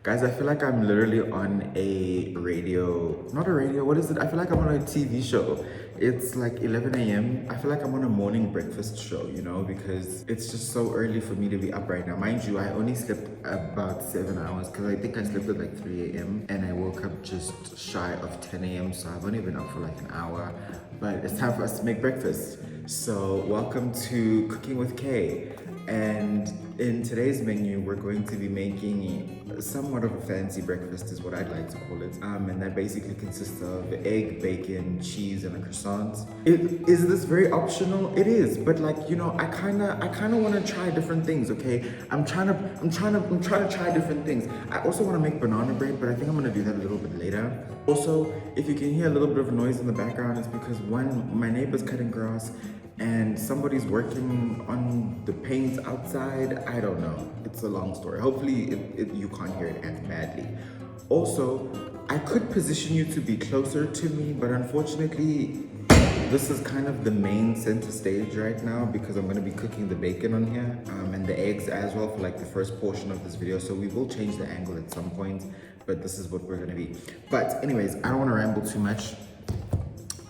Guys, I feel like I'm literally on a radio, not a radio, what is it? I feel like I'm on a TV show. It's like 11 a.m. I feel like I'm on a morning breakfast show, you know, because it's just so early for me to be up right now. Mind you, I only slept about 7 hours because I think I slept at like 3 a.m. and I woke up just shy of 10 a.m. So I've only been up for like an hour, but it's time for us to make breakfast. So welcome to Cooking with Kay. And in today's menu, we're going to be making somewhat of a fancy breakfast is what I'd like to call it. And that basically consists of egg, bacon, cheese, and a croissant. Is this very optional? It is, but like, you know, I kinda wanna try different things, okay? I'm trying to try different things. I also wanna make banana bread, but I think I'm gonna do that a little bit later. Also, if you can hear a little bit of noise in the background, it's because one, my neighbor's cutting grass, and somebody's working on the paint outside. I don't know. It's a long story. Hopefully you can't hear it as badly. Also, I could position you to be closer to me, but unfortunately, this is kind of the main center stage right now because I'm gonna be cooking the bacon on here and the eggs as well for like the first portion of this video. So we will change the angle at some point, but this is what we're gonna be. But anyways, I don't wanna ramble too much.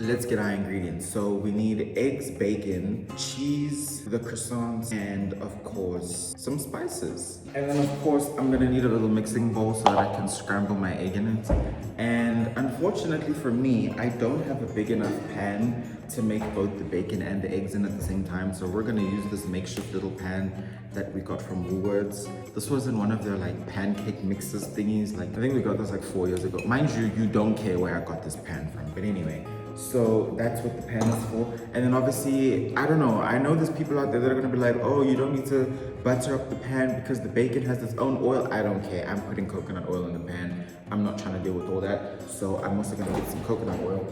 Let's get our ingredients. So we need eggs, bacon, cheese, the croissants, and of course, some spices. And then of course, I'm gonna need a little mixing bowl so that I can scramble my egg in it. And unfortunately for me, I don't have a big enough pan to make both the bacon and the eggs in at the same time. So we're gonna use this makeshift little pan that we got from Woolworths. This was in one of their like pancake mixers thingies. Like I think we got this like 4 years ago. Mind you, you don't care where I got this pan from, but anyway. So that's what the pan is for. And then obviously, I don't know, I know there's people out there that are gonna be like, oh, you don't need to butter up the pan because the bacon has its own oil. I don't care, I'm putting coconut oil in the pan. I'm not trying to deal with all that. So I'm also gonna get some coconut oil.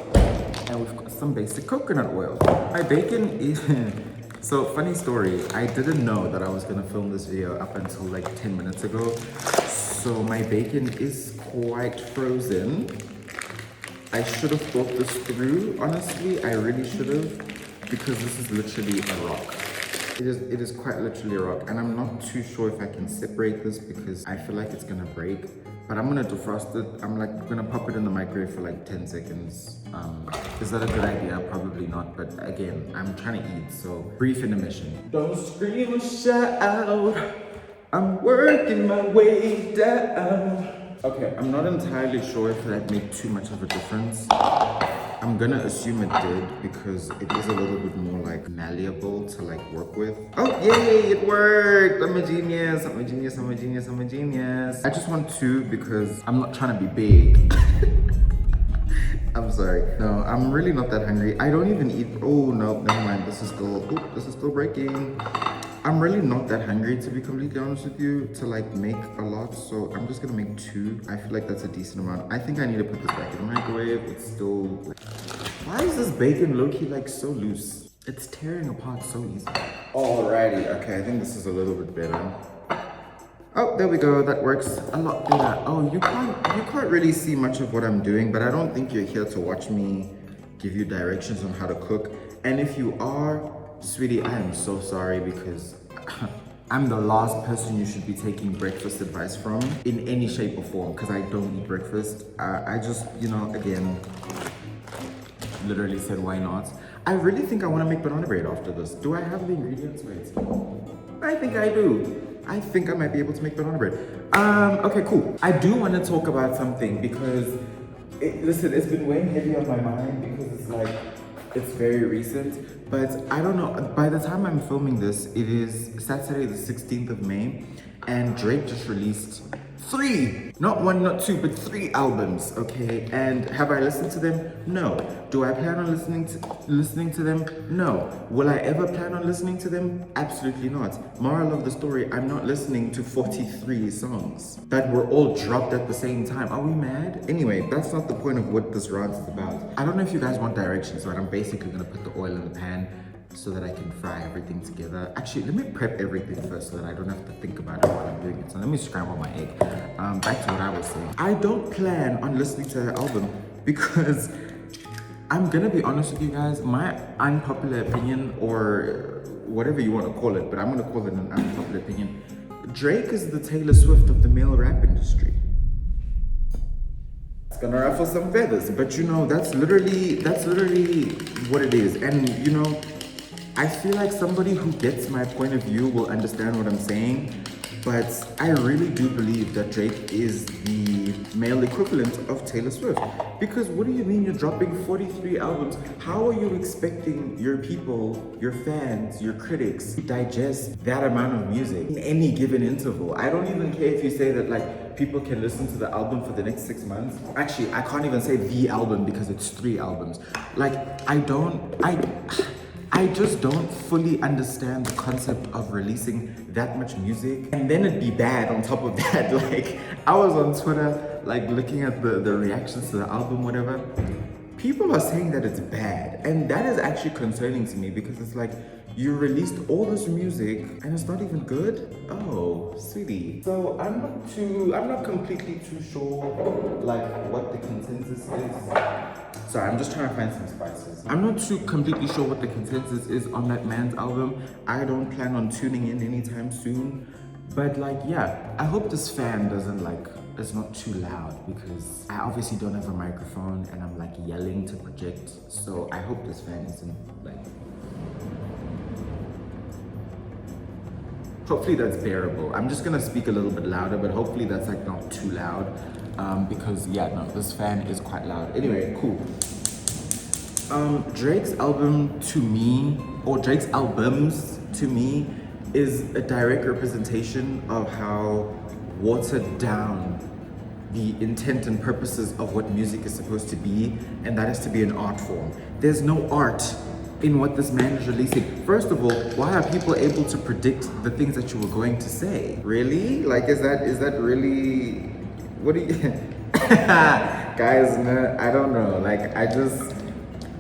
And we've got some basic coconut oil. My bacon is, so funny story, I didn't know that I was gonna film this video up until like 10 minutes ago. So my bacon is quite frozen. I should have thought this through, honestly. I really should have, because this is literally a rock. It is quite literally a rock, and I'm not too sure if I can separate this because I feel like it's gonna break. But I'm gonna defrost it. I'm like gonna pop it in the microwave for like 10 seconds. Is that a good idea? Probably not, but again, I'm trying to eat, so brief intermission. Don't scream or shout, I'm working my way down. Okay, I'm not entirely sure if that made too much of a difference. I'm gonna assume it did because it is a little bit more like malleable to like work with. Oh, yay, it worked! I'm a genius, I'm a genius, I'm a genius, I'm a genius. I just want two because I'm not trying to be big. I'm sorry. No, I'm really not that hungry. I don't even eat, oh no, never mind. This is still breaking. I'm really not that hungry, to be completely honest with you, to like make a lot. So I'm just gonna make two. I feel like that's a decent amount. I think I need to put this back in the microwave. It's still, why is this bacon low-key like so loose? It's tearing apart so easily. Alrighty, okay, I think this is a little bit better. Oh, there we go, that works a lot better. Oh, you can't really see much of what I'm doing, but I don't think you're here to watch me give you directions on how to cook. And if you are, sweetie, I am so sorry because I'm the last person you should be taking breakfast advice from in any shape or form because I don't eat breakfast. I just, you know, again, literally said why not. I really think I want to make banana bread after this. Do I have the ingredients? Wait. I think I do. I think I might be able to make banana bread. Okay, cool. I do want to talk about something because, listen, it's been weighing heavy on my mind because it's like, it's very recent, but I don't know, by the time I'm filming this, it is Saturday the 16th of May, and Drake just released 3, not 1, not 2, but 3 albums, okay? And have I listened to them? No. Do I plan on listening to them? No. Will I ever plan on listening to them? Absolutely not. Moral of the story, I'm not listening to 43 songs that were all dropped at the same time. Are we mad? Anyway, that's not the point of what this rant is about. I don't know if you guys want directions, but I'm basically gonna put the oil in the pan so that I can fry everything together. Actually, let me prep everything first so that I don't have to think about it while I'm doing it. So let me scramble my egg. Back to what I was saying. I don't plan on listening to the album because I'm gonna be honest with you guys, my unpopular opinion, or whatever you want to call it, but I'm gonna call it an unpopular opinion. Drake is the Taylor Swift of the male rap industry. It's gonna ruffle some feathers, but you know, that's literally what it is. And you know, I feel like somebody who gets my point of view will understand what I'm saying, but I really do believe that Drake is the male equivalent of Taylor Swift. Because what do you mean you're dropping 43 albums? How are you expecting your people, your fans, your critics to digest that amount of music in any given interval? I don't even care if you say that like people can listen to the album for the next 6 months. Actually, I can't even say the album because it's 3 albums. Like, I just don't fully understand the concept of releasing that much music and then it'd be bad on top of that. Like, I was on Twitter, like looking at the reactions to the album, whatever. People are saying that it's bad, and that is actually concerning to me because it's like, you released all this music and it's not even good? Oh, sweetie. So I'm not completely too sure like what the consensus is. Sorry, I'm just trying to find some spices. I'm not too completely sure what the consensus is on that man's album. I don't plan on tuning in anytime soon. But like, yeah, I hope this fan doesn't like, it's not too loud because I obviously don't have a microphone and I'm like yelling to project. So I hope this fan isn't like, hopefully that's bearable. I'm just gonna speak a little bit louder, but hopefully that's like not too loud. Because yeah, no, this fan is quite loud. Anyway, cool. Drake's album to me, or Drake's albums to me, is a direct representation of how watered down the intent and purposes of what music is supposed to be, and that is to be an art form. There's no art in what this man is releasing. First of all, why are people able to predict the things that you were going to say? Really? Like, is that really, what do you, guys, no, I don't know. Like,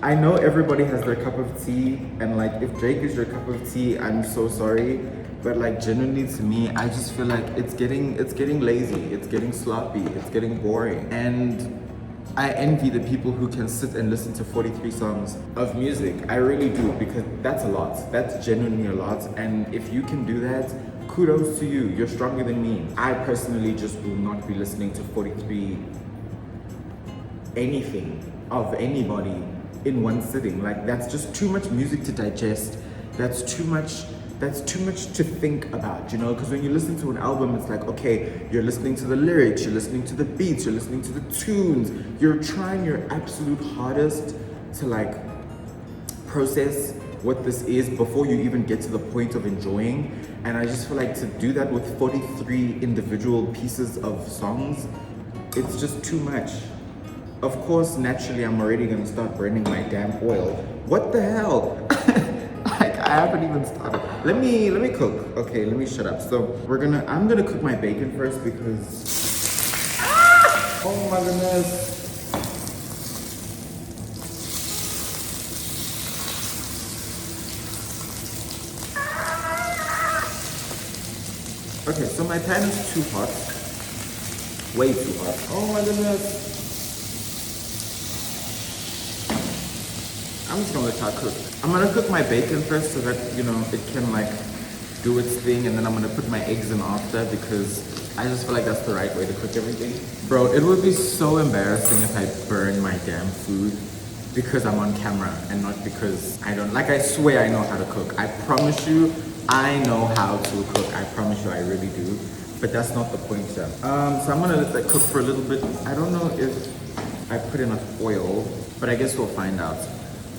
I know everybody has their cup of tea, and like, if Drake is your cup of tea, I'm so sorry. But like, genuinely to me, I just feel like it's getting lazy, it's getting sloppy, it's getting boring. And I envy the people who can sit and listen to 43 songs of music. I really do, because that's a lot. That's genuinely a lot. And if you can do that, kudos to you. You're stronger than me. I personally just will not be listening to 43 anything of anybody in one sitting. Like, that's just too much music to digest. That's too much to think about, you know? Because when you listen to an album, it's like, okay, you're listening to the lyrics, you're listening to the beats, you're listening to the tunes, you're trying your absolute hardest to like process what this is before you even get to the point of enjoying. And I just feel like to do that with 43 individual pieces of songs, it's just too much. Of course, naturally, I'm already gonna start burning my damn oil. What the hell? I haven't even started. Let me cook. Okay, let me shut up. So I'm gonna cook my bacon first because, oh my goodness. Okay, so my pan is too hot. Way too hot. Oh my goodness. I'm just gonna let y'all cook. I'm gonna cook my bacon first so that, you know, it can like do its thing, and then I'm gonna put my eggs in after because I just feel like that's the right way to cook everything. Bro, it would be so embarrassing if I burn my damn food because I'm on camera and not because I don't. Like, I swear I know how to cook. I promise you, I know how to cook. I promise you, I really do. But that's not the point here. So I'm gonna let that cook for a little bit. I don't know if I put enough oil, but I guess we'll find out.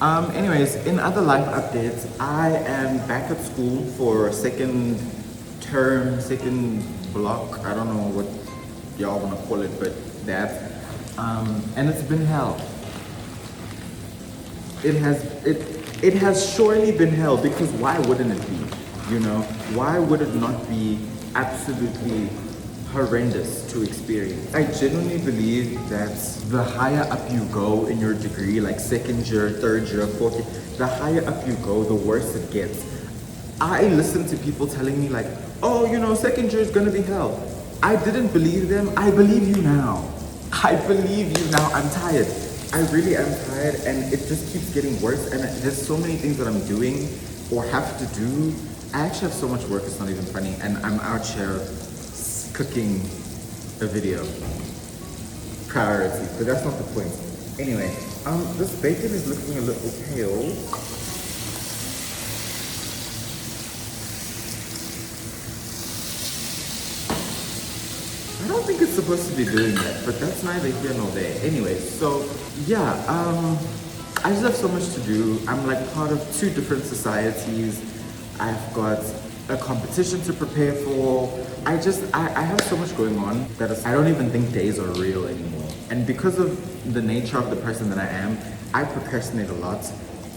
Anyways, in other life updates, I am back at school for second term, second block. I don't know what y'all wanna call it, but that. And it's been hell. It has surely been hell, because why wouldn't it be? You know, why would it not be absolutely horrendous to experience? I genuinely believe that the higher up you go in your degree, like second year, third year, fourth year, the higher up you go, the worse it gets. I listen to people telling me like, oh, you know, second year is gonna be hell. I didn't believe them. I believe you now. I believe you now. I'm tired. I really am tired, and it just keeps getting worse. And there's so many things that I'm doing or have to do. I actually have so much work, it's not even funny. And I'm out here cooking a video. priority, but that's not the point. Anyway, this bacon is looking a little pale. I don't think it's supposed to be doing that, but that's neither here nor there. Anyway, so yeah, I just have so much to do. I'm like part of 2 different societies. I've got a competition to prepare for. I have so much going on that I don't even think days are real anymore. And because of the nature of the person that I am, I procrastinate a lot.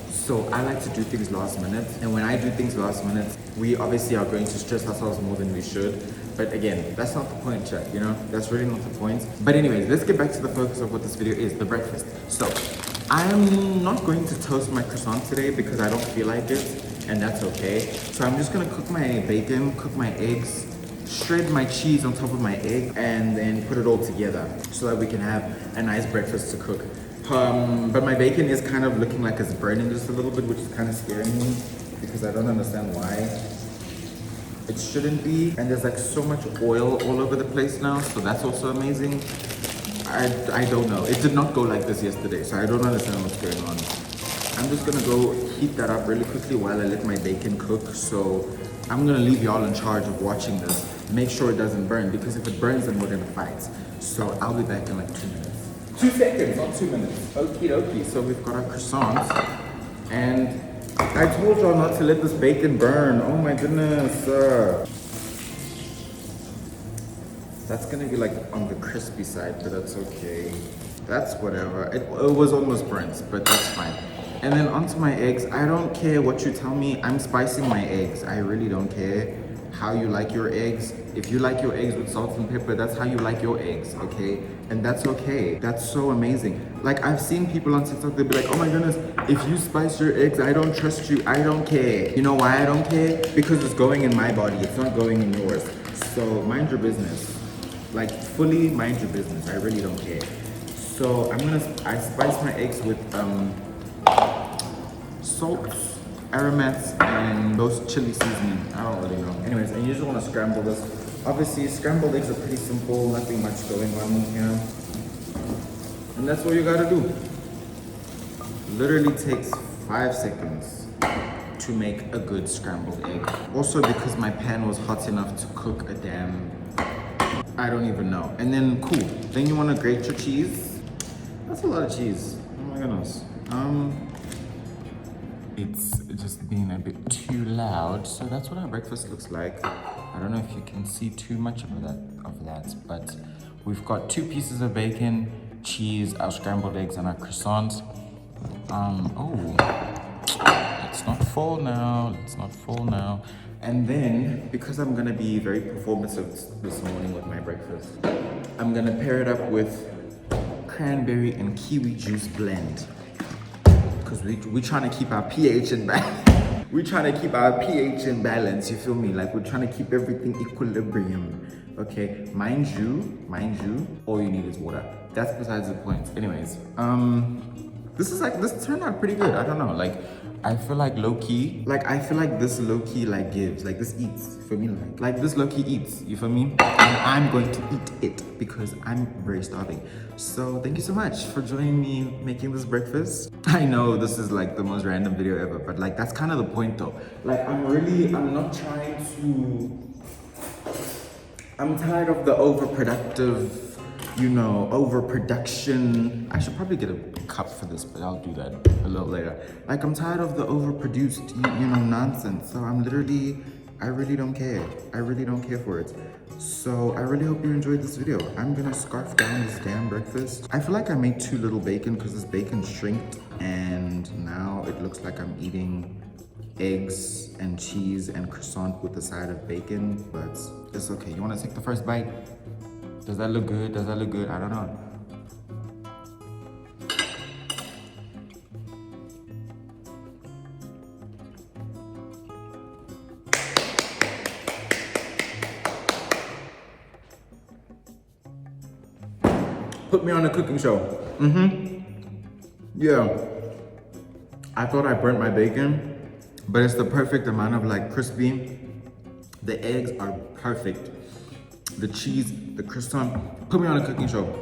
So I like to do things last minute. And when I do things last minute, we obviously are going to stress ourselves more than we should. But again, that's not the point, chat, you know? That's really not the point. But anyways, let's get back to the focus of what this video is, the breakfast. So I'm not going to toast my croissant today because I don't feel like it, and that's okay. So I'm just gonna cook my bacon, cook my eggs, shred my cheese on top of my egg, and then put it all together so that we can have a nice breakfast to cook. But my bacon is kind of looking like it's burning just a little bit, which is kind of scaring me because I don't understand why. It shouldn't be, and there's like so much oil all over the place now, so that's also amazing. I don't know. It did not go like this yesterday, so I don't understand what's going on. I'm just gonna go heat that up really quickly while I let my bacon cook. So I'm gonna leave y'all in charge of watching this. Make sure it doesn't burn, because if it burns, then we're gonna fight. So I'll be back in like 2 minutes. 2 seconds, not 2 minutes. Okie dokie. So we've got our croissants, and I told y'all not to let this bacon burn. Oh my goodness. That's gonna be like on the crispy side, but that's okay. That's whatever. It was almost burnt, but that's fine. And then onto my eggs. I don't care what you tell me. I'm spicing my eggs. I really don't care how you like your eggs. If you like your eggs with salt and pepper, that's how you like your eggs, okay? And that's okay. That's so amazing. Like, I've seen people on TikTok, they'll be like, oh my goodness, if you spice your eggs, I don't trust you. I don't care. You know why I don't care? Because it's going in my body. It's not going in yours. So mind your business. Like, fully mind your business. I really don't care. So I spice my eggs with salt, aromats, and those chili seasoning. I don't really know. Anyways, and you just want to scramble this. Obviously, scrambled eggs are pretty simple, nothing much going on here. And that's what you gotta do. Literally takes 5 seconds to make a good scrambled egg. Also because my pan was hot enough to cook a damn, I don't even know. And then cool, then you wanna grate your cheese. That's a lot of cheese, oh my goodness. It's just being a bit too loud, so that's what our breakfast looks like. I don't know if you can see too much of that, but we've got 2 pieces of bacon, cheese, our scrambled eggs, and our croissants. Oh, let's not fall now. Let's not fall now. And then, because I'm gonna be very performative this morning with my breakfast, I'm gonna pair it up with cranberry and kiwi juice blend. Because we're trying to keep our pH in balance. We're trying to keep our pH in balance, you feel me? Like, we're trying to keep everything equilibrium, okay? Mind you, all you need is water. That's besides the point. Anyways, this turned out pretty good. I don't know, like, I feel like low-key, this low-key, like, gives, like, this eats, for me, like this low-key eats, you feel me? And I'm going to eat it because I'm very starving. So thank you so much for joining me making this breakfast. I know this is like the most random video ever, but like, that's kind of the point though. Like, I'm not trying to, I'm tired of the overproductive, you know, overproduction. I should probably get a cup for this, but I'll do that a little later. Like, I'm tired of the overproduced, you know, nonsense. So I really don't care. I really don't care for it. So I really hope you enjoyed this video. I'm gonna scarf down this damn breakfast. I feel like I made too little bacon because this bacon shrinked, and now it looks like I'm eating eggs and cheese and croissant with a side of bacon, but it's okay. You wanna take the first bite? Does that look good? Does that look good? I don't know. Put me on a cooking show. Yeah. I thought I burnt my bacon, but it's the perfect amount of like crispy. The eggs are perfect. The cheese, the croissant. Put me on a cooking show.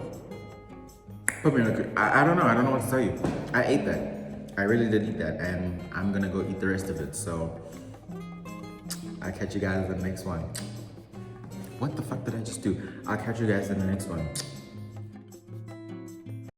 Put me in I don't know. I don't know what to tell you. I ate that. I really did eat that, and I'm gonna go eat the rest of it. So I'll catch you guys in the next one. What the fuck did I just do? I'll catch you guys in the next one.